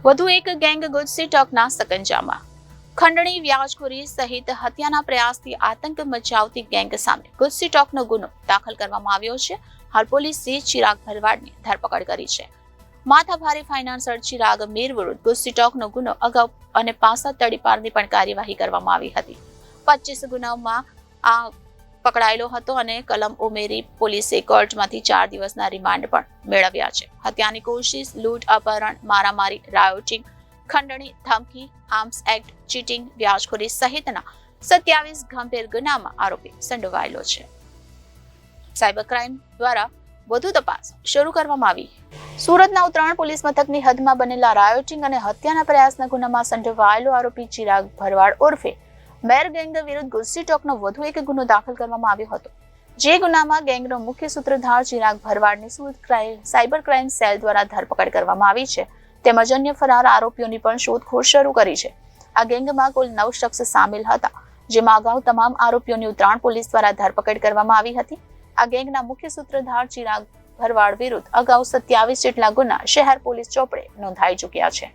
વધુ એક ગેંગ ગુજસી ટોકના સકંજામાં. ખંડણી, વ્યાજખોરી સહિત હત્યાના પ્રયાસથી આતંક મચાવતી ગેંગ સામે ગુજસી ટોકનો ગુનો દાખલ કરવામાં આવ્યો છે. હાલ પોલીસે ચિરાગ ભરવાડની ધરપકડ કરી છે. માથાભારે ફાઇનાન્સર ચિરાગ મીર વિરુદ્ધ ગુજસી ટોકનો ગુનો અગાઉ અને 65 તડીપારની પણ કાર્યવાહી કરવામાં આવી હતી. 25 ગુનાઓમાં આ પકડાયેલો હતો અને કલમ ઉમેરી પોલીસે કોર્ટમાંથી 4 દિવસના રિમાન્ડ પણ મેળવ્યા છે. હત્યાની કોશિશ, લૂંટ, અપહરણ, મારામારી, રાયોટિંગ, ખંડણી, ધમકી, આર્મ્સ એક્ટ, ચીટિંગ, વ્યાજખોરી સહિતના 27 ગંભીર ગુનામાં આરોપી સંડોવાયેલો છે. સાયબર ક્રાઇમ દ્વારા વધુ તપાસ શરૂ કરવામાં આવી. સુરતના ઉત્તરાયણ પોલીસ મથકની હદમાં બનેલા રાયોટિંગ અને હત્યાના પ્રયાસના ગુનામાં સંડોવાયેલો આરોપી ચિરાગ ભરવાડ ઉર્ફે મેર ગેંગ વિરુદ્ધ ગુજસી ટોકનો વધુ એક ગુનો દાખલ કરવામાં આવ્યો હતો. જે ગુનામાં ગેંગનો મુખ્ય સૂત્રધાર ચિરાગ ભરવાડની સાયબર ક્રાઇમ સેલ દ્વારા ધરપકડ કરવામાં આવી છે. તેમજ અન્ય ફરાર આરોપીઓની પણ શોધખોળ શરૂ કરી છે. આ ગેંગમાં કુલ 9 શખ્સ સામેલ હતા, જેમાં અગાઉ તમામ આરોપીઓની ઉત્તરાયણ પોલીસ દ્વારા ધરપકડ કરવામાં આવી હતી. આ ગેંગના મુખ્ય સૂત્રધાર ચિરાગ ભરવાડ વિરુદ્ધ અગાઉ 27 જેટલા ગુના શહેર પોલીસ ચોપડે નોંધાઈ ચૂક્યા છે.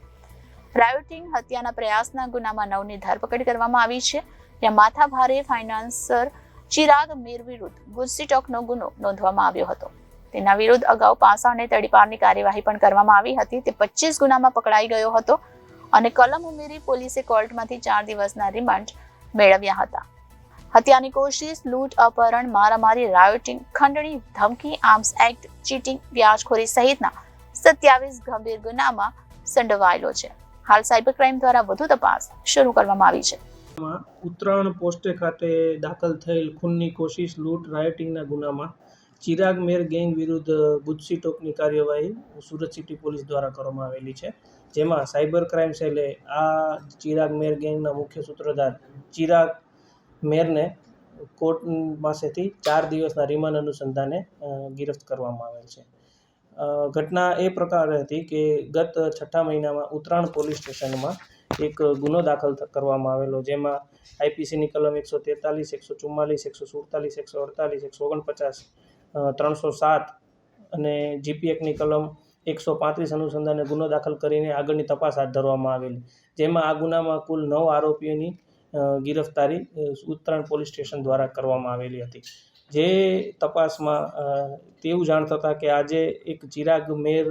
રાયોટિંગ, હત્યાના પ્રયાસના ગુનામાં 9ની ધરપકડ કરવામાં આવી છે. ત્યાં માથાભારે ફાઇનાન્સર ચિરાગ મીર વિરુદ્ધ ગુજસી ટોકનો ગુનો નોંધવામાં આવ્યો હતો. તેના વિરુદ્ધ અગાઉ 65 અને તડીપારની કાર્યવાહી પણ કરવામાં આવી હતી. તે 25 ગુનામાં પકડાઈ ગયો હતો અને કલમ ઉમેરી પોલીસે કોર્ટમાંથી 4 દિવસના રિમાન્ડ મેળવ્યા હતા. હત્યાની કોશિશ, લૂંટ, અપહરણ, મારામારી, રાયોટિંગ, ખંડણી, ધમકી, આર્મ્સ એક્ટ, ચીટિંગ, વ્યાજખોરી સહિતના 27 ગંભીર ગુનામાં સંડોવાયેલો છે. હાલ સાયબર ક્રાઇમ દ્વારા વધુ તપાસ શરૂ કરવામાં આવી છે. ઉત્તરાયણ પોસ્ટે ખાતે દાખલ થયેલ ખૂનની કોશિશ, લૂંટ, રાયોટિંગના ગુનામાં ચિરાગ મેર ગેંગ વિરુદ્ધ ગુજસી ટોકની કાર્યવાહી સુરત સિટી પોલીસ દ્વારા કરવામાં આવેલી છે. જેમાં સાયબર ક્રાઇમ સેલે આ ચિરાગ મેર ગેંગના મુખ્ય સૂત્રધાર ચિરાગ મેરને કોર્ટ પાસેથી 4 દિવસના રિમાન્ડ અનુસંધાને ગિરફ્ત કરવામાં આવેલ છે. ઘટના એ પ્રકારે હતી કે ગત 6 મહિનામાં ઉત્તરાયણ પોલીસ સ્ટેશનમાં એક ગુનો દાખલ કરવામાં આવેલો, જેમાં આઈપીસીની કલમ 143, 144, 147, 148, 149, 307 અને જીપી એક્ટની કલમ 135 અનુસંધાને ગુનો દાખલ કરીને આગળની તપાસ હાથ ધરવામાં આવેલી. જેમાં આ ગુનામાં કુલ 9 આરોપીઓની ગિરફ્તારી ઉત્તરાયણ પોલીસ સ્ટેશન દ્વારા કરવામાં આવેલી હતી. જે તપાસમાં તેવું જાણ થતાં કે આજે એક ચિરાગ મેર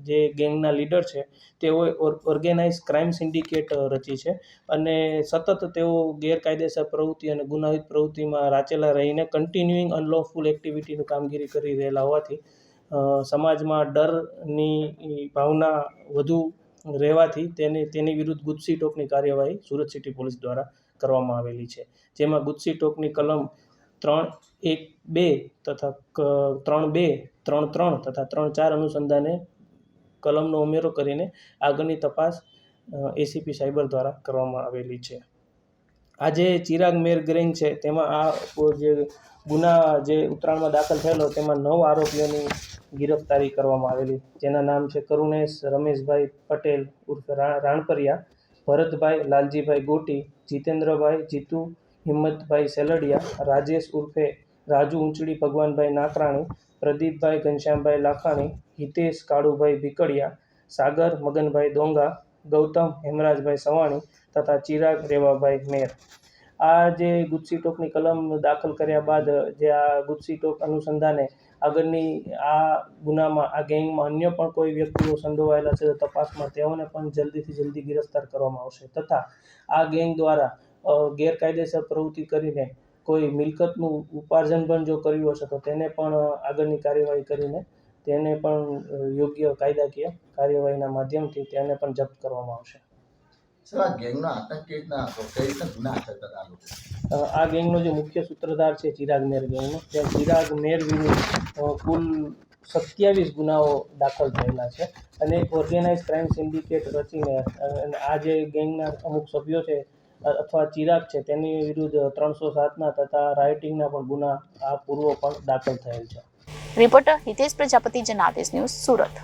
જે ગેંગના લીડર છે, તેઓએ ઓર્ગેનાઇઝ ક્રાઇમ સિન્ડિકેટ રચી છે અને સતત તેઓ ગેરકાયદેસર પ્રવૃત્તિ અને ગુનાહિત પ્રવૃત્તિમાં રાચેલા રહીને કન્ટિન્યુઇંગ અનલોફુલ એક્ટિવિટીની કામગીરી કરી રહેલા હોવાથી સમાજમાં ડરની ભાવના વધુ રહેવાથી તેની વિરુદ્ધ ગુજસી ટોકની કાર્યવાહી સુરત સિટી પોલીસ દ્વારા કરવામાં આવેલી છે. જેમાં ગુજસી ટોકની કલમ 312 તથા 32, 33 તથા 34 અનુસંધાને કલમનો ઉમેરો કરીને આગળની તપાસ એસીપી સાયબર દ્વારા કરવામાં આવેલી છે. આજે ચિરાગ મેર ગેંગ છે, તેમાં આ જે ગુના જે ઉત્તરાયણમાં દાખલ થયેલો, તેમાં 9 આરોપીઓની ગિરફ્તારી કરવામાં આવેલી, જેના નામ છે કરુણેશ રમેશભાઈ પટેલ ઉર્ફે રાણપરિયા, ભરતભાઈ લાલજીભાઈ ગોટી, જીતેન્દ્રભાઈ જીતુ હિંમતભાઈ સેલડિયા, રાજેશ ઉર્ફે રાજુ ઊંચડી ભગવાનભાઈ નાકરાણી, પ્રદીપભાઈ ઘનશ્યામભાઈ લાખાણી, હિતેશ કાળુભાઈ ભીકડિયા, સાગર મગનભાઈ ડોંગા, ગૌતમ હેમરાજભાઈ સવાણી તથા ચિરાગ રેવાભાઈ મેર. આ જે ગુજસી ટોકની કલમ દાખલ કર્યા બાદ જે આ ગુજસી ટોક અનુસંધાને આગળની આ ગુનામાં આ ગેંગમાં અન્ય પણ કોઈ વ્યક્તિઓ સંડોવાયેલા છે, તો તપાસમાં તેઓને પણ જલ્દીથી જલ્દી ગિરફ્તાર કરવામાં આવશે. તથા આ ગેંગ દ્વારા ગેરકાયદેસર પ્રવૃત્તિ કરીને કોઈ મિલકતનું ઉપાર્જન પણ જો કર્યું હશે, તો તેને પણ આગળની કાર્યવાહી કરીને તેને પણ યોગ્ય કાયદાકીય કાર્યવાહીના માધ્યમથી તેને પણ જપ્ત કરવામાં આવશે. આ ગેંગનો જે મુખ્ય સૂત્રધાર છે ચિરાગ મેર ગેંગનો, ત્યાં ચિરાગ મેર વિરુદ્ધ કુલ 27 ગુનાઓ દાખલ થયેલા છે અને ઓર્ગેનાઇઝ ક્રાઇમ સિન્ડિકેટ રચીને આ જે ગેંગના અમુક સભ્યો છે અથવા ચિરાગ છે, તેની વિરુદ્ધ 307ના તથા રાયોટિંગના પણ ગુના આ પૂર્વ પણ દાખલ થયેલ છે. Reporter Hitesh Prajapati, Janadesh news, Surat.